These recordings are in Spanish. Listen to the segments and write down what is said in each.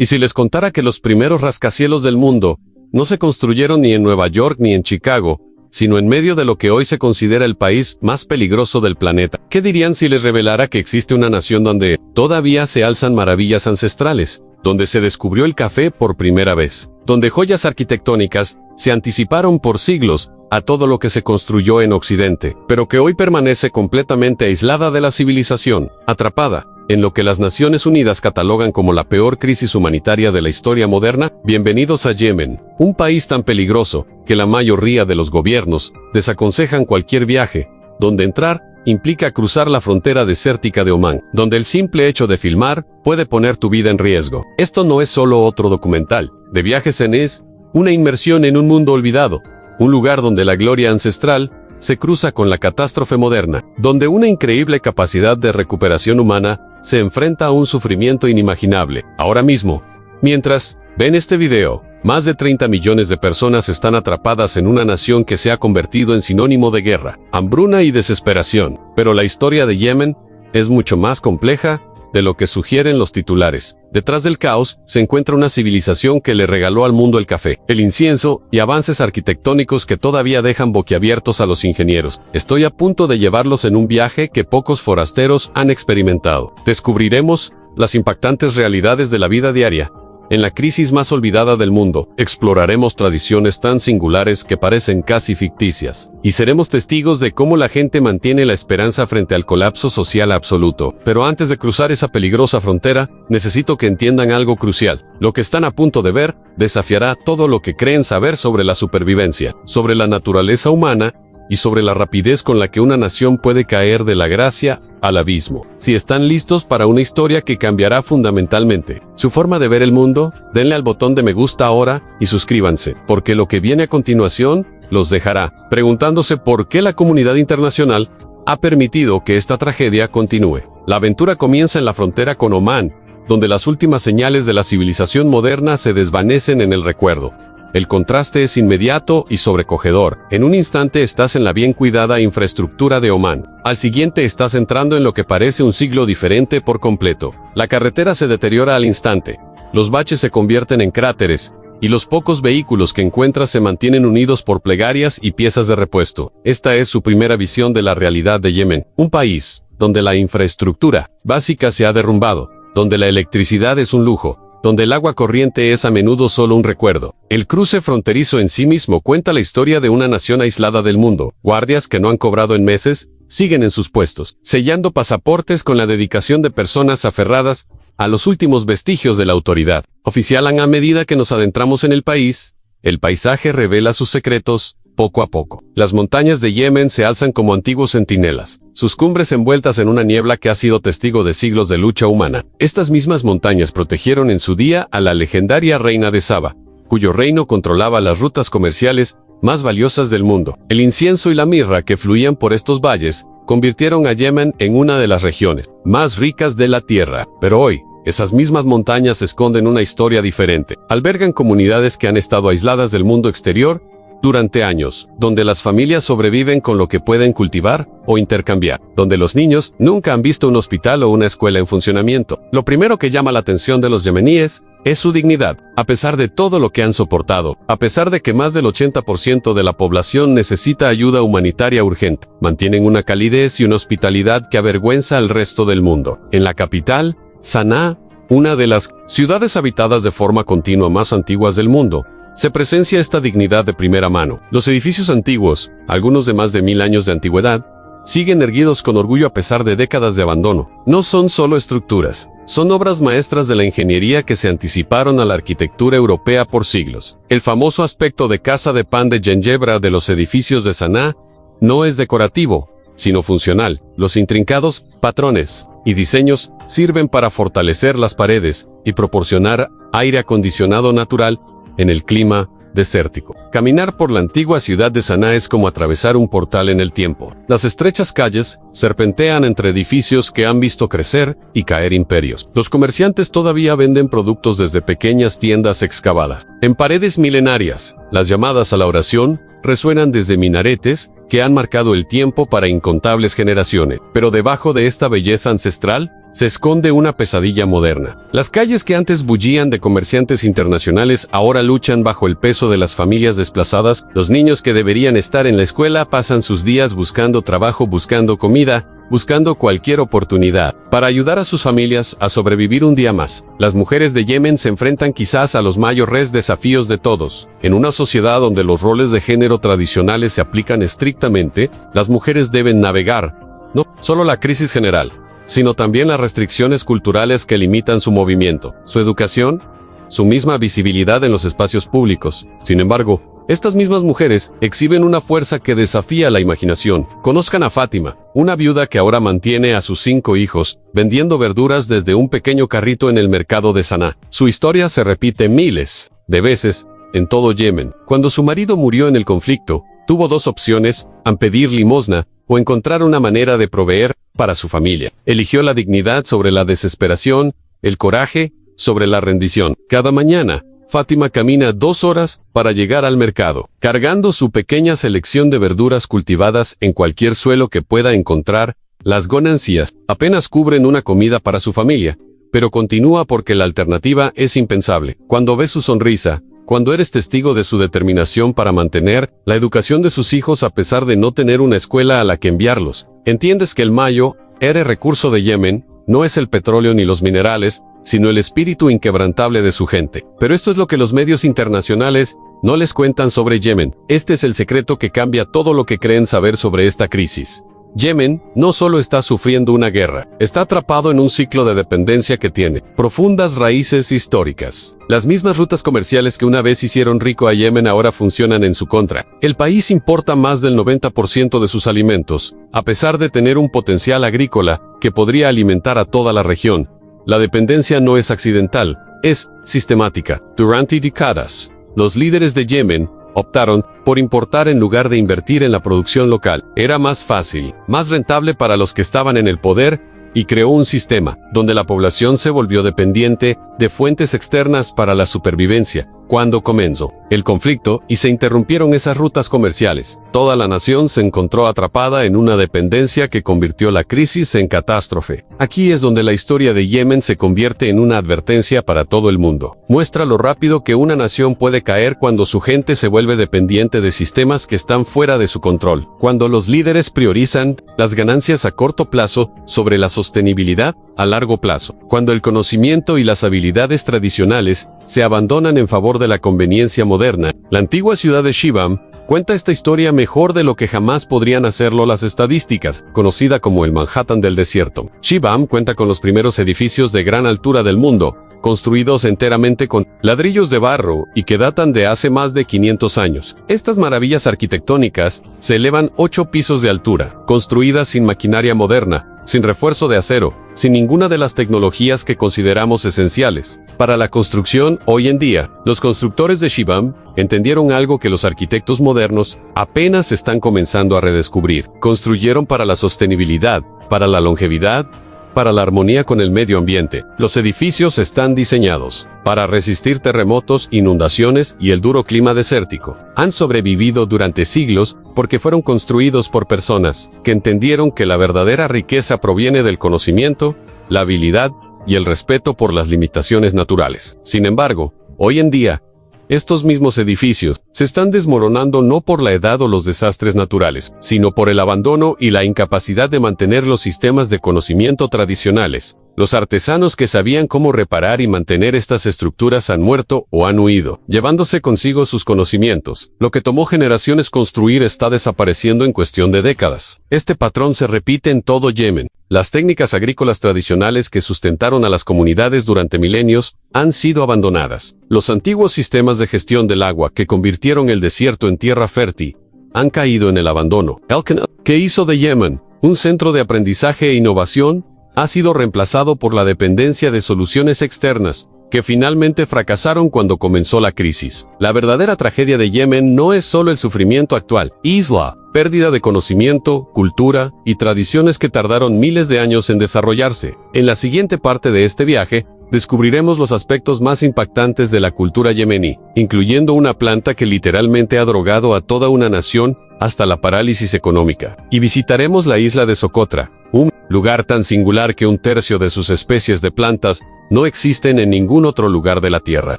Y si les contara que los primeros rascacielos del mundo no se construyeron ni en Nueva York ni en Chicago, sino en medio de lo que hoy se considera el país más peligroso del planeta. ¿Qué dirían si les revelara que existe una nación donde todavía se alzan maravillas ancestrales? Donde se descubrió el café por primera vez. Donde joyas arquitectónicas se anticiparon por siglos a todo lo que se construyó en Occidente, pero que hoy permanece completamente aislada de la civilización, atrapada en lo que las Naciones Unidas catalogan como la peor crisis humanitaria de la historia moderna. Bienvenidos a Yemen, un país tan peligroso que la mayoría de los gobiernos desaconsejan cualquier viaje, donde entrar implica cruzar la frontera desértica de Omán, donde el simple hecho de filmar puede poner tu vida en riesgo. Esto no es solo otro documental de viajes, es una inmersión en un mundo olvidado, un lugar donde la gloria ancestral se cruza con la catástrofe moderna, donde una increíble capacidad de recuperación humana se enfrenta a un sufrimiento inimaginable. Ahora mismo, mientras ven este video, más de 30 millones de personas están atrapadas en una nación que se ha convertido en sinónimo de guerra, hambruna y desesperación. Pero la historia de Yemen es mucho más compleja de lo que sugieren los titulares. Detrás del caos se encuentra una civilización que le regaló al mundo el café, el incienso y avances arquitectónicos que todavía dejan boquiabiertos a los ingenieros. Estoy a punto de llevarlos en un viaje que pocos forasteros han experimentado. Descubriremos las impactantes realidades de la vida diaria en la crisis más olvidada del mundo. Exploraremos tradiciones tan singulares que parecen casi ficticias. Y seremos testigos de cómo la gente mantiene la esperanza frente al colapso social absoluto. Pero antes de cruzar esa peligrosa frontera, necesito que entiendan algo crucial. Lo que están a punto de ver desafiará todo lo que creen saber sobre la supervivencia, sobre la naturaleza humana y sobre la rapidez con la que una nación puede caer de la gracia al abismo. Si están listos para una historia que cambiará fundamentalmente su forma de ver el mundo, denle al botón de me gusta ahora y suscríbanse, porque lo que viene a continuación los dejará preguntándose por qué la comunidad internacional ha permitido que esta tragedia continúe. La aventura comienza en la frontera con Omán, donde las últimas señales de la civilización moderna se desvanecen en el recuerdo. El contraste es inmediato y sobrecogedor. En un instante estás en la bien cuidada infraestructura de Omán. Al siguiente estás entrando en lo que parece un siglo diferente por completo. La carretera se deteriora al instante. Los baches se convierten en cráteres, y los pocos vehículos que encuentras se mantienen unidos por plegarias y piezas de repuesto. Esta es su primera visión de la realidad de Yemen, un país donde la infraestructura básica se ha derrumbado, donde la electricidad es un lujo, donde el agua corriente es a menudo solo un recuerdo. El cruce fronterizo en sí mismo cuenta la historia de una nación aislada del mundo. Guardias que no han cobrado en meses siguen en sus puestos, sellando pasaportes con la dedicación de personas aferradas a los últimos vestigios de la autoridad. Oficialan a medida que nos adentramos en el país, el paisaje revela sus secretos poco a poco. Las montañas de Yemen se alzan como antiguos centinelas, sus cumbres envueltas en una niebla que ha sido testigo de siglos de lucha humana. Estas mismas montañas protegieron en su día a la legendaria reina de Saba, cuyo reino controlaba las rutas comerciales más valiosas del mundo. El incienso y la mirra que fluían por estos valles convirtieron a Yemen en una de las regiones más ricas de la tierra. Pero hoy, esas mismas montañas esconden una historia diferente. Albergan comunidades que han estado aisladas del mundo exterior durante años, donde las familias sobreviven con lo que pueden cultivar o intercambiar, donde los niños nunca han visto un hospital o una escuela en funcionamiento. Lo primero que llama la atención de los yemeníes es su dignidad. A pesar de todo lo que han soportado, a pesar de que más del 80% de la población necesita ayuda humanitaria urgente, mantienen una calidez y una hospitalidad que avergüenza al resto del mundo. En la capital, Sanaa, una de las ciudades habitadas de forma continua más antiguas del mundo, se presencia esta dignidad de primera mano. Los edificios antiguos, algunos de más de 1000 años de antigüedad, siguen erguidos con orgullo a pesar de décadas de abandono. No son solo estructuras, son obras maestras de la ingeniería que se anticiparon a la arquitectura europea por siglos. El famoso aspecto de casa de pan de Ginebra de los edificios de Sanaa no es decorativo, sino funcional. Los intrincados patrones y diseños sirven para fortalecer las paredes y proporcionar aire acondicionado natural en el clima desértico. Caminar por la antigua ciudad de Sanaa es como atravesar un portal en el tiempo. Las estrechas calles serpentean entre edificios que han visto crecer y caer imperios. Los comerciantes todavía venden productos desde pequeñas tiendas excavadas. En paredes milenarias, las llamadas a la oración resuenan desde minaretes que han marcado el tiempo para incontables generaciones. Pero debajo de esta belleza ancestral, se esconde una pesadilla moderna. Las calles que antes bullían de comerciantes internacionales ahora luchan bajo el peso de las familias desplazadas. Los niños que deberían estar en la escuela pasan sus días buscando trabajo, buscando comida, buscando cualquier oportunidad para ayudar a sus familias a sobrevivir un día más. Las mujeres de Yemen se enfrentan quizás a los mayores desafíos de todos. En una sociedad donde los roles de género tradicionales se aplican estrictamente, las mujeres deben navegar no solo la crisis general, sino también las restricciones culturales que limitan su movimiento, su educación, su misma visibilidad en los espacios públicos. Sin embargo, estas mismas mujeres exhiben una fuerza que desafía la imaginación. Conozcan a Fátima, una viuda que ahora mantiene a sus 5 hijos, vendiendo verduras desde un pequeño carrito en el mercado de Saná. Su historia se repite miles de veces en todo Yemen. Cuando su marido murió en el conflicto, tuvo 2 opciones: pedir limosna o encontrar una manera de proveer para su familia. Eligió la dignidad sobre la desesperación, el coraje sobre la rendición. Cada mañana, Fátima camina 2 horas para llegar al mercado, cargando su pequeña selección de verduras cultivadas en cualquier suelo que pueda encontrar. Las ganancias apenas cubren una comida para su familia, pero continúa porque la alternativa es impensable. Cuando ves su sonrisa, cuando eres testigo de su determinación para mantener la educación de sus hijos a pesar de no tener una escuela a la que enviarlos, entiendes que el mayor recurso de Yemen no es el petróleo ni los minerales, sino el espíritu inquebrantable de su gente. Pero esto es lo que los medios internacionales no les cuentan sobre Yemen. Este es el secreto que cambia todo lo que creen saber sobre esta crisis. Yemen no solo está sufriendo una guerra, está atrapado en un ciclo de dependencia que tiene profundas raíces históricas. Las mismas rutas comerciales que una vez hicieron rico a Yemen ahora funcionan en su contra. El país importa más del 90% de sus alimentos, a pesar de tener un potencial agrícola que podría alimentar a toda la región. La dependencia no es accidental, es sistemática. Durante décadas, los líderes de Yemen optaron por importar en lugar de invertir en la producción local. Era más fácil, más rentable para los que estaban en el poder, y creó un sistema donde la población se volvió dependiente de fuentes externas para la supervivencia. Cuando comenzó el conflicto y se interrumpieron esas rutas comerciales, toda la nación se encontró atrapada en una dependencia que convirtió la crisis en catástrofe. Aquí es donde la historia de Yemen se convierte en una advertencia para todo el mundo. Muestra lo rápido que una nación puede caer cuando su gente se vuelve dependiente de sistemas que están fuera de su control. Cuando los líderes priorizan las ganancias a corto plazo sobre la sostenibilidad a largo plazo. Cuando el conocimiento y las habilidades tradicionales se abandonan en favor de la conveniencia moderna. La antigua ciudad de Shibam cuenta esta historia mejor de lo que jamás podrían hacerlo las estadísticas, conocida como el Manhattan del desierto. Shibam cuenta con los primeros edificios de gran altura del mundo, construidos enteramente con ladrillos de barro y que datan de hace más de 500 años. Estas maravillas arquitectónicas se elevan 8 pisos de altura, construidas sin maquinaria moderna, sin refuerzo de acero, sin ninguna de las tecnologías que consideramos esenciales para la construcción. Hoy en día, los constructores de Shibam entendieron algo que los arquitectos modernos apenas están comenzando a redescubrir. Construyeron para la sostenibilidad, para la longevidad, para la armonía con el medio ambiente. Los edificios están diseñados para resistir terremotos, inundaciones y el duro clima desértico. Han sobrevivido durante siglos porque fueron construidos por personas que entendieron que la verdadera riqueza proviene del conocimiento, la habilidad y el respeto por las limitaciones naturales. Sin embargo, hoy en día, estos mismos edificios se están desmoronando no por la edad o los desastres naturales, sino por el abandono y la incapacidad de mantener los sistemas de conocimiento tradicionales. Los artesanos que sabían cómo reparar y mantener estas estructuras han muerto o han huido, llevándose consigo sus conocimientos. Lo que tomó generaciones construir está desapareciendo en cuestión de décadas. Este patrón se repite en todo Yemen. Las técnicas agrícolas tradicionales que sustentaron a las comunidades durante milenios han sido abandonadas. Los antiguos sistemas de gestión del agua que convirtieron el desierto en tierra fértil han caído en el abandono. El canal que hizo de Yemen un centro de aprendizaje e innovación ha sido reemplazado por la dependencia de soluciones externas, que finalmente fracasaron cuando comenzó la crisis. La verdadera tragedia de Yemen no es solo el sufrimiento actual, es la pérdida de conocimiento, cultura y tradiciones que tardaron miles de años en desarrollarse. En la siguiente parte de este viaje, descubriremos los aspectos más impactantes de la cultura yemení, incluyendo una planta que literalmente ha drogado a toda una nación hasta la parálisis económica. Y visitaremos la isla de Socotra, Un lugar tan singular que un tercio de sus especies de plantas no existen en ningún otro lugar de la Tierra.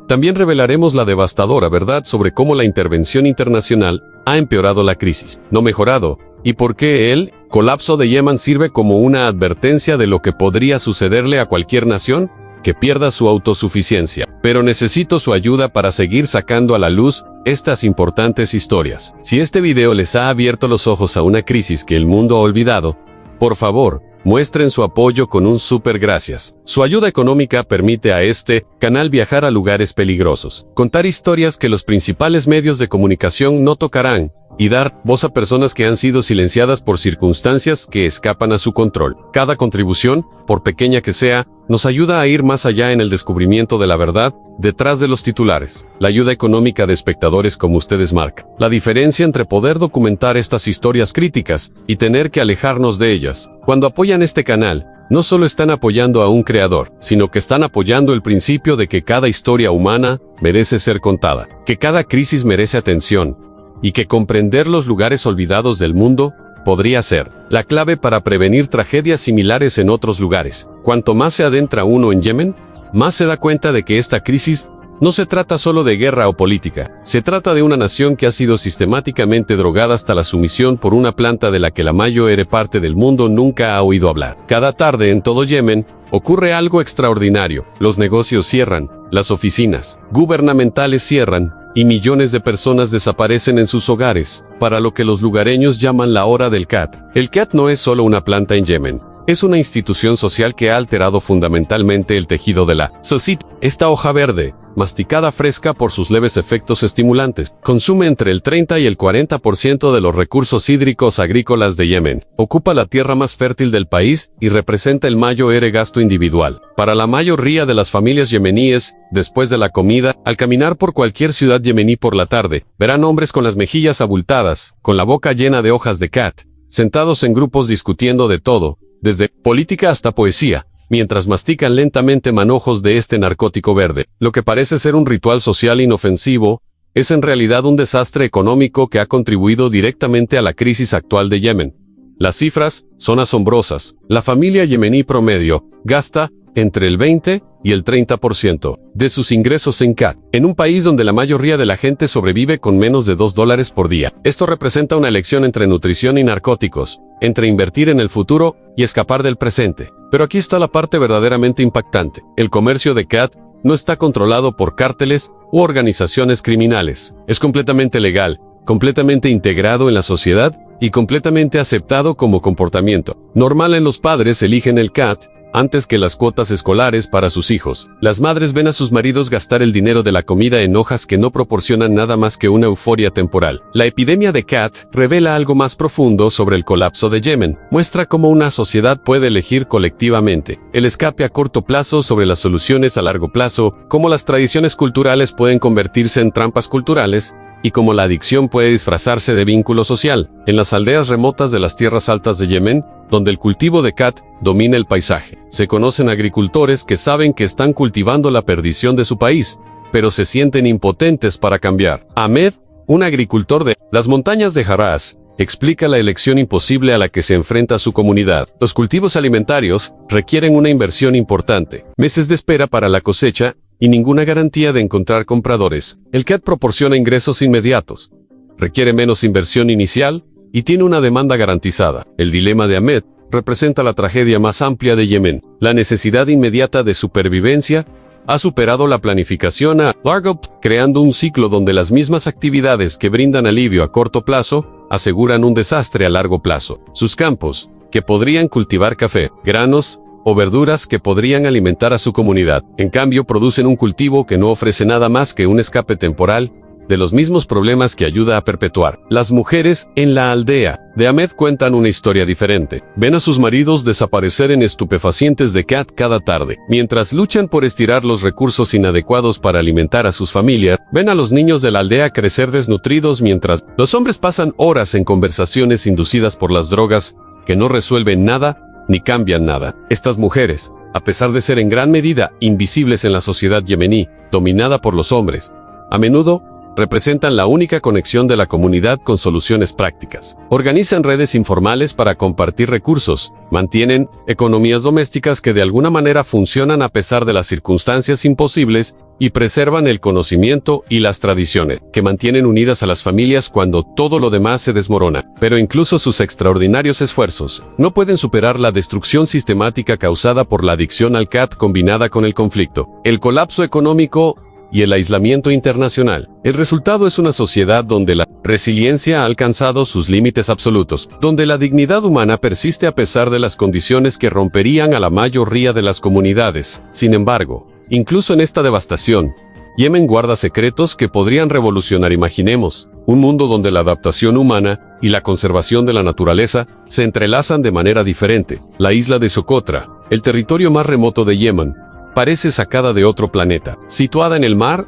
También revelaremos la devastadora verdad sobre cómo la intervención internacional ha empeorado la crisis, no mejorado, y por qué el colapso de Yemen sirve como una advertencia de lo que podría sucederle a cualquier nación que pierda su autosuficiencia. Pero necesito su ayuda para seguir sacando a la luz estas importantes historias. Si este video les ha abierto los ojos a una crisis que el mundo ha olvidado, por favor, muestren su apoyo con un súper gracias. Su ayuda económica permite a este canal viajar a lugares peligrosos, contar historias que los principales medios de comunicación no tocarán, y dar voz a personas que han sido silenciadas por circunstancias que escapan a su control. Cada contribución, por pequeña que sea, nos ayuda a ir más allá en el descubrimiento de la verdad detrás de los titulares. La ayuda económica de espectadores como ustedes marca la diferencia entre poder documentar estas historias críticas y tener que alejarnos de ellas. Cuando apoyan este canal, no solo están apoyando a un creador, sino que están apoyando el principio de que cada historia humana merece ser contada, que cada crisis merece atención, y que comprender los lugares olvidados del mundo podría ser la clave para prevenir tragedias similares en otros lugares. Cuanto más se adentra uno en Yemen, más se da cuenta de que esta crisis no se trata solo de guerra o política. Se trata de una nación que ha sido sistemáticamente drogada hasta la sumisión por una planta de la que la mayor parte del mundo nunca ha oído hablar. Cada tarde en todo Yemen ocurre algo extraordinario. Los negocios cierran, las oficinas gubernamentales cierran, y millones de personas desaparecen en sus hogares, para lo que los lugareños llaman la hora del cat. El cat no es solo una planta en Yemen. Es una institución social que ha alterado fundamentalmente el tejido de la sociedad. Esta hoja verde, masticada fresca por sus leves efectos estimulantes, consume entre el 30 y el 40% de los recursos hídricos agrícolas de Yemen. Ocupa la tierra más fértil del país y representa el mayor gasto individual. Para la mayoría de las familias yemeníes, después de la comida, al caminar por cualquier ciudad yemení por la tarde, verán hombres con las mejillas abultadas, con la boca llena de hojas de cat, sentados en grupos discutiendo de todo, desde política hasta poesía, mientras mastican lentamente manojos de este narcótico verde. Lo que parece ser un ritual social inofensivo, es en realidad un desastre económico que ha contribuido directamente a la crisis actual de Yemen. Las cifras son asombrosas. La familia yemení promedio gasta entre el 20 y el 30% de sus ingresos en cat, en un país donde la mayoría de la gente sobrevive con menos de $2 por día. Esto representa una elección entre nutrición y narcóticos, entre invertir en el futuro y escapar del presente. Pero aquí está la parte verdaderamente impactante. El comercio de cat no está controlado por cárteles u organizaciones criminales. Es completamente legal, completamente integrado en la sociedad y completamente aceptado como comportamiento normal. En los padres eligen el cat antes que las cuotas escolares para sus hijos. Las madres ven a sus maridos gastar el dinero de la comida en hojas que no proporcionan nada más que una euforia temporal. La epidemia de cat revela algo más profundo sobre el colapso de Yemen. Muestra cómo una sociedad puede elegir colectivamente el escape a corto plazo sobre las soluciones a largo plazo, cómo las tradiciones culturales pueden convertirse en trampas culturales, y cómo la adicción puede disfrazarse de vínculo social. En las aldeas remotas de las tierras altas de Yemen, donde el cultivo de cat domina el paisaje, se conocen agricultores que saben que están cultivando la perdición de su país, pero se sienten impotentes para cambiar. Ahmed, un agricultor de las montañas de Haraz, explica la elección imposible a la que se enfrenta su comunidad. Los cultivos alimentarios requieren una inversión importante, meses de espera para la cosecha, y ninguna garantía de encontrar compradores. El cat proporciona ingresos inmediatos, requiere menos inversión inicial y tiene una demanda garantizada. El dilema de Ahmed representa la tragedia más amplia de Yemen. La necesidad inmediata de supervivencia ha superado la planificación a largo, creando un ciclo donde las mismas actividades que brindan alivio a corto plazo aseguran un desastre a largo plazo. Sus campos, que podrían cultivar café, granos o verduras que podrían alimentar a su comunidad, en cambio producen un cultivo que no ofrece nada más que un escape temporal de los mismos problemas que ayuda a perpetuar. Las mujeres en la aldea de Ahmed cuentan una historia diferente. Ven a sus maridos desaparecer en estupefacientes de cat cada tarde. Mientras luchan por estirar los recursos inadecuados para alimentar a sus familias, ven a los niños de la aldea crecer desnutridos mientras los hombres pasan horas en conversaciones inducidas por las drogas que no resuelven nada ni cambian nada. Estas mujeres, a pesar de ser en gran medida invisibles en la sociedad yemení, dominada por los hombres, a menudo representan la única conexión de la comunidad con soluciones prácticas. Organizan redes informales para compartir recursos, mantienen economías domésticas que de alguna manera funcionan a pesar de las circunstancias imposibles y preservan el conocimiento y las tradiciones, que mantienen unidas a las familias cuando todo lo demás se desmorona. Pero incluso sus extraordinarios esfuerzos no pueden superar la destrucción sistemática causada por la adicción al CAT combinada con el conflicto, el colapso económico y el aislamiento internacional. El resultado es una sociedad donde la resiliencia ha alcanzado sus límites absolutos, donde la dignidad humana persiste a pesar de las condiciones que romperían a la mayoría de las comunidades. Sin embargo, incluso en esta devastación, Yemen guarda secretos que podrían revolucionar. Imaginemos un mundo donde la adaptación humana y la conservación de la naturaleza se entrelazan de manera diferente. La isla de Socotra, el territorio más remoto de Yemen, parece sacada de otro planeta. Situada en el mar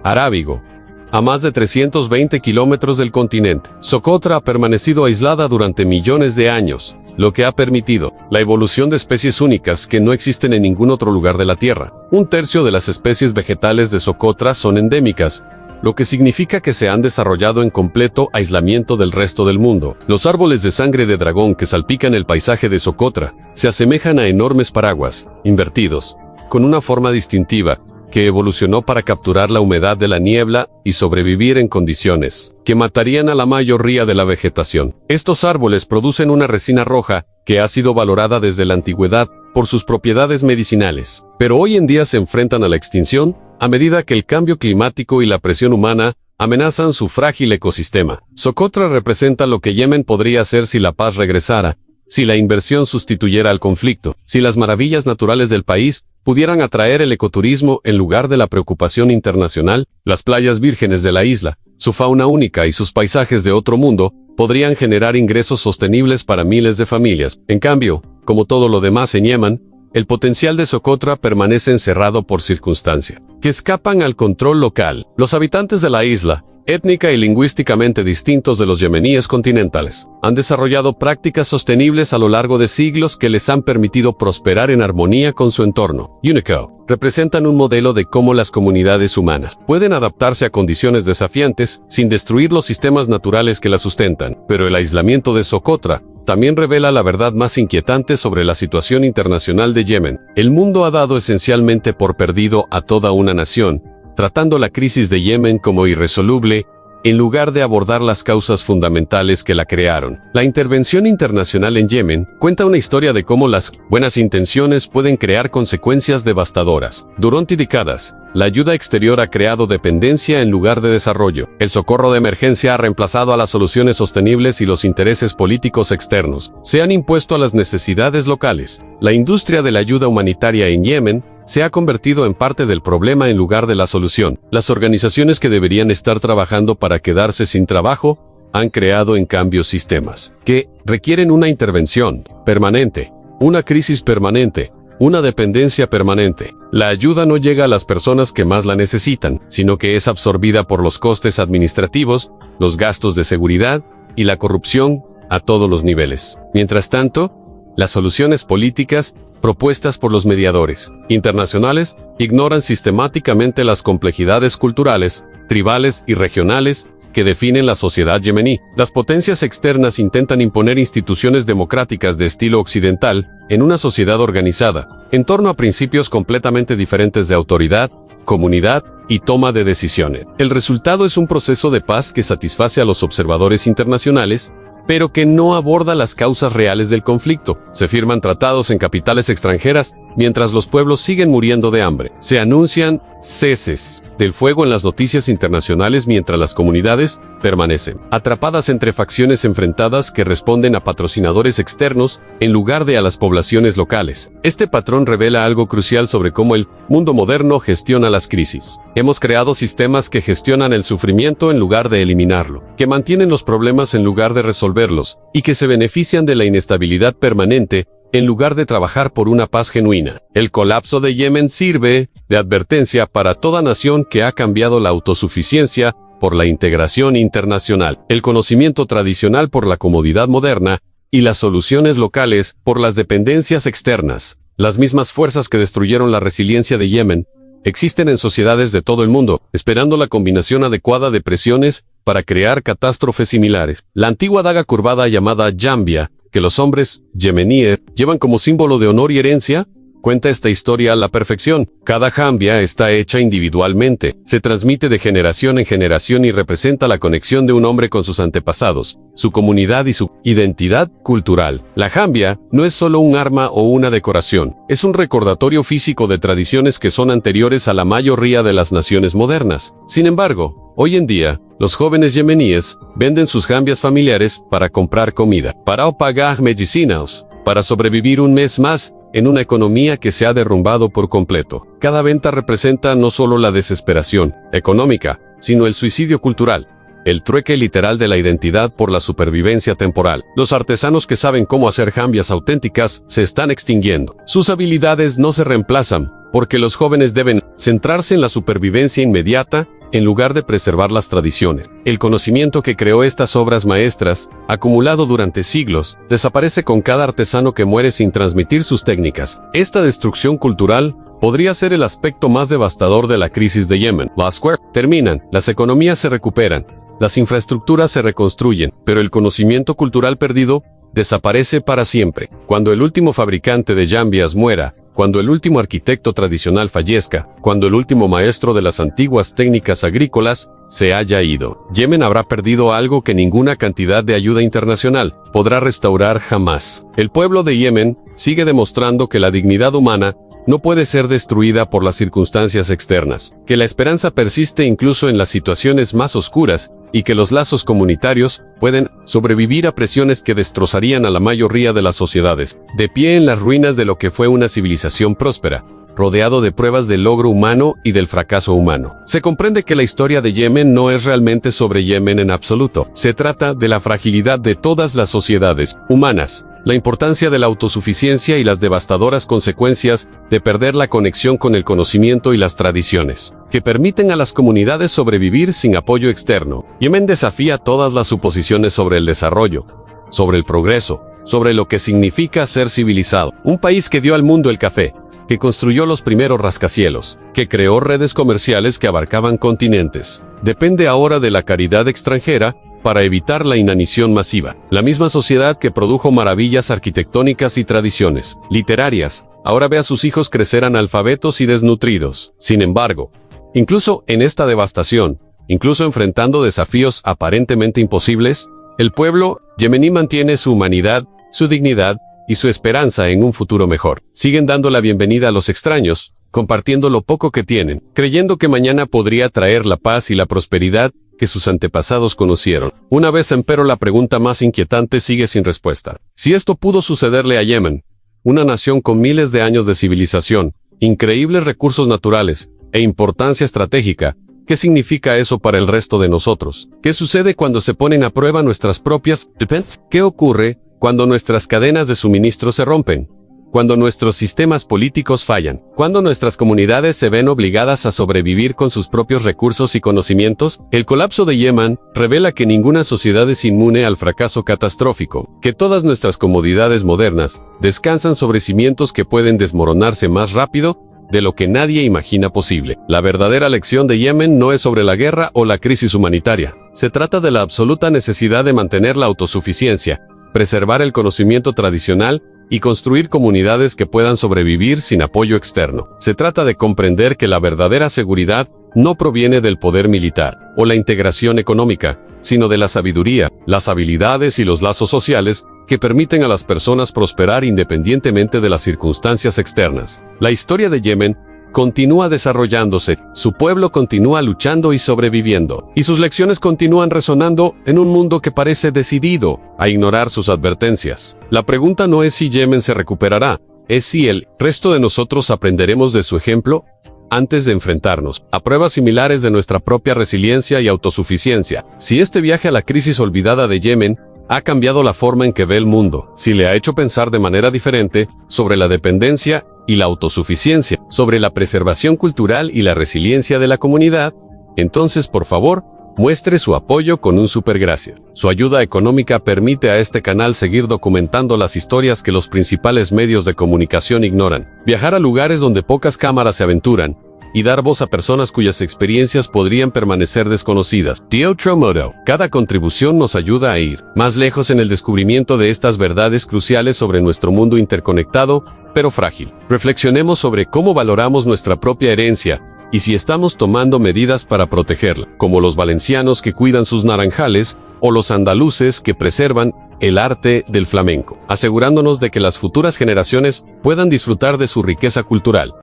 Arábigo, a más de 320 kilómetros del continente, Socotra ha permanecido aislada durante millones de años, lo que ha permitido la evolución de especies únicas que no existen en ningún otro lugar de la Tierra. Un tercio de las especies vegetales de Socotra son endémicas, lo que significa que se han desarrollado en completo aislamiento del resto del mundo. Los árboles de sangre de dragón que salpican el paisaje de Socotra se asemejan a enormes paraguas, invertidos, con una forma distintiva, que evolucionó para capturar la humedad de la niebla y sobrevivir en condiciones que matarían a la mayoría de la vegetación. Estos árboles producen una resina roja que ha sido valorada desde la antigüedad por sus propiedades medicinales, pero hoy en día se enfrentan a la extinción a medida que el cambio climático y la presión humana amenazan su frágil ecosistema. Socotra representa lo que Yemen podría ser si la paz regresara, si la inversión sustituyera al conflicto, si las maravillas naturales del país pudieran atraer el ecoturismo en lugar de la preocupación internacional. Las playas vírgenes de la isla, su fauna única y sus paisajes de otro mundo podrían generar ingresos sostenibles para miles de familias. En cambio, como todo lo demás en Yemen, el potencial de Socotra permanece encerrado por circunstancias que escapan al control local. Los habitantes de la isla, étnica y lingüísticamente distintos de los yemeníes continentales, han desarrollado prácticas sostenibles a lo largo de siglos que les han permitido prosperar en armonía con su entorno. UNICO representan un modelo de cómo las comunidades humanas pueden adaptarse a condiciones desafiantes sin destruir los sistemas naturales que las sustentan. Pero el aislamiento de Socotra también revela la verdad más inquietante sobre la situación internacional de Yemen. El mundo ha dado esencialmente por perdido a toda una nación, tratando la crisis de Yemen como irresoluble, en lugar de abordar las causas fundamentales que la crearon. La intervención internacional en Yemen cuenta una historia de cómo las buenas intenciones pueden crear consecuencias devastadoras. Durante décadas, la ayuda exterior ha creado dependencia en lugar de desarrollo. El socorro de emergencia ha reemplazado a las soluciones sostenibles y los intereses políticos externos se han impuesto a las necesidades locales. La industria de la ayuda humanitaria en Yemen se ha convertido en parte del problema en lugar de la solución. Las organizaciones que deberían estar trabajando para quedarse sin trabajo han creado en cambio sistemas que requieren una intervención permanente, una crisis permanente, una dependencia permanente. La ayuda no llega a las personas que más la necesitan, sino que es absorbida por los costes administrativos, los gastos de seguridad y la corrupción a todos los niveles. Mientras tanto, las soluciones políticas propuestas por los mediadores internacionales ignoran sistemáticamente las complejidades culturales, tribales y regionales que definen la sociedad yemení. Las potencias externas intentan imponer instituciones democráticas de estilo occidental en una sociedad organizada, en torno a principios completamente diferentes de autoridad, comunidad y toma de decisiones. El resultado es un proceso de paz que satisface a los observadores internacionales, pero que no aborda las causas reales del conflicto. Se firman tratados en capitales extranjeras mientras los pueblos siguen muriendo de hambre. Se anuncian ceses del fuego en las noticias internacionales mientras las comunidades permanecen atrapadas entre facciones enfrentadas que responden a patrocinadores externos en lugar de a las poblaciones locales. Este patrón revela algo crucial sobre cómo el mundo moderno gestiona las crisis. Hemos creado sistemas que gestionan el sufrimiento en lugar de eliminarlo, que mantienen los problemas en lugar de resolverlos, y que se benefician de la inestabilidad permanente en lugar de trabajar por una paz genuina. El colapso de Yemen sirve de advertencia para toda nación que ha cambiado la autosuficiencia por la integración internacional, el conocimiento tradicional por la comodidad moderna y las soluciones locales por las dependencias externas. Las mismas fuerzas que destruyeron la resiliencia de Yemen existen en sociedades de todo el mundo, esperando la combinación adecuada de presiones para crear catástrofes similares. La antigua daga curvada llamada jambia, que los hombres yemeníes llevan como símbolo de honor y herencia, cuenta esta historia a la perfección. Cada jambia está hecha individualmente, se transmite de generación en generación y representa la conexión de un hombre con sus antepasados, su comunidad y su identidad cultural. La jambia no es solo un arma o una decoración, es un recordatorio físico de tradiciones que son anteriores a la mayoría de las naciones modernas. Sin embargo, hoy en día, los jóvenes yemeníes venden sus jambias familiares para comprar comida, para pagar medicinas, para sobrevivir un mes más, en una economía que se ha derrumbado por completo. Cada venta representa no solo la desesperación económica, sino el suicidio cultural, el trueque literal de la identidad por la supervivencia temporal. Los artesanos que saben cómo hacer jambias auténticas se están extinguiendo. Sus habilidades no se reemplazan, porque los jóvenes deben centrarse en la supervivencia inmediata, en lugar de preservar las tradiciones. El conocimiento que creó estas obras maestras, acumulado durante siglos, desaparece con cada artesano que muere sin transmitir sus técnicas. Esta destrucción cultural podría ser el aspecto más devastador de la crisis de Yemen. Las guerras terminan, las economías se recuperan, las infraestructuras se reconstruyen, pero el conocimiento cultural perdido desaparece para siempre. Cuando el último fabricante de jambias muera, cuando el último arquitecto tradicional fallezca, cuando el último maestro de las antiguas técnicas agrícolas se haya ido, Yemen habrá perdido algo que ninguna cantidad de ayuda internacional podrá restaurar jamás. El pueblo de Yemen sigue demostrando que la dignidad humana no puede ser destruida por las circunstancias externas, que la esperanza persiste incluso en las situaciones más oscuras, y que los lazos comunitarios pueden sobrevivir a presiones que destrozarían a la mayoría de las sociedades, de pie en las ruinas de lo que fue una civilización próspera, rodeado de pruebas del logro humano y del fracaso humano. Se comprende que la historia de Yemen no es realmente sobre Yemen en absoluto. Se trata de la fragilidad de todas las sociedades humanas, la importancia de la autosuficiencia y las devastadoras consecuencias de perder la conexión con el conocimiento y las tradiciones, que permiten a las comunidades sobrevivir sin apoyo externo. Yemen desafía todas las suposiciones sobre el desarrollo, sobre el progreso, sobre lo que significa ser civilizado. Un país que dio al mundo el café, que construyó los primeros rascacielos, que creó redes comerciales que abarcaban continentes, depende ahora de la caridad extranjera para evitar la inanición masiva. La misma sociedad que produjo maravillas arquitectónicas y tradiciones literarias, ahora ve a sus hijos crecer analfabetos y desnutridos. Sin embargo, incluso en esta devastación, incluso enfrentando desafíos aparentemente imposibles, el pueblo yemení mantiene su humanidad, su dignidad y su esperanza en un futuro mejor. Siguen dando la bienvenida a los extraños, compartiendo lo poco que tienen, creyendo que mañana podría traer la paz y la prosperidad que sus antepasados conocieron. Una vez empero la pregunta más inquietante sigue sin respuesta. Si esto pudo sucederle a Yemen, una nación con miles de años de civilización, increíbles recursos naturales e importancia estratégica, ¿qué significa eso para el resto de nosotros? ¿Qué sucede cuando se ponen a prueba nuestras propias defensas? ¿Qué ocurre cuando nuestras cadenas de suministro se rompen? Cuando nuestros sistemas políticos fallan, cuando nuestras comunidades se ven obligadas a sobrevivir con sus propios recursos y conocimientos, el colapso de Yemen revela que ninguna sociedad es inmune al fracaso catastrófico, que todas nuestras comodidades modernas descansan sobre cimientos que pueden desmoronarse más rápido de lo que nadie imagina posible. La verdadera lección de Yemen no es sobre la guerra o la crisis humanitaria. Se trata de la absoluta necesidad de mantener la autosuficiencia, preservar el conocimiento tradicional y construir comunidades que puedan sobrevivir sin apoyo externo. Se trata de comprender que la verdadera seguridad no proviene del poder militar o la integración económica, sino de la sabiduría, las habilidades y los lazos sociales que permiten a las personas prosperar independientemente de las circunstancias externas. La historia de Yemen continúa desarrollándose, su pueblo continúa luchando y sobreviviendo, y sus lecciones continúan resonando en un mundo que parece decidido a ignorar sus advertencias. La pregunta no es si Yemen se recuperará, es si el resto de nosotros aprenderemos de su ejemplo antes de enfrentarnos a pruebas similares de nuestra propia resiliencia y autosuficiencia. Si este viaje a la crisis olvidada de Yemen ha cambiado la forma en que ve el mundo, si le ha hecho pensar de manera diferente sobre la dependencia y la autosuficiencia, sobre la preservación cultural y la resiliencia de la comunidad, entonces por favor, muestre su apoyo con un supergracias. Su ayuda económica permite a este canal seguir documentando las historias que los principales medios de comunicación ignoran, viajar a lugares donde pocas cámaras se aventuran, y dar voz a personas cuyas experiencias podrían permanecer desconocidas. De otro modo, cada contribución nos ayuda a ir más lejos en el descubrimiento de estas verdades cruciales sobre nuestro mundo interconectado, pero frágil. Reflexionemos sobre cómo valoramos nuestra propia herencia y si estamos tomando medidas para protegerla, como los valencianos que cuidan sus naranjales o los andaluces que preservan el arte del flamenco, asegurándonos de que las futuras generaciones puedan disfrutar de su riqueza cultural.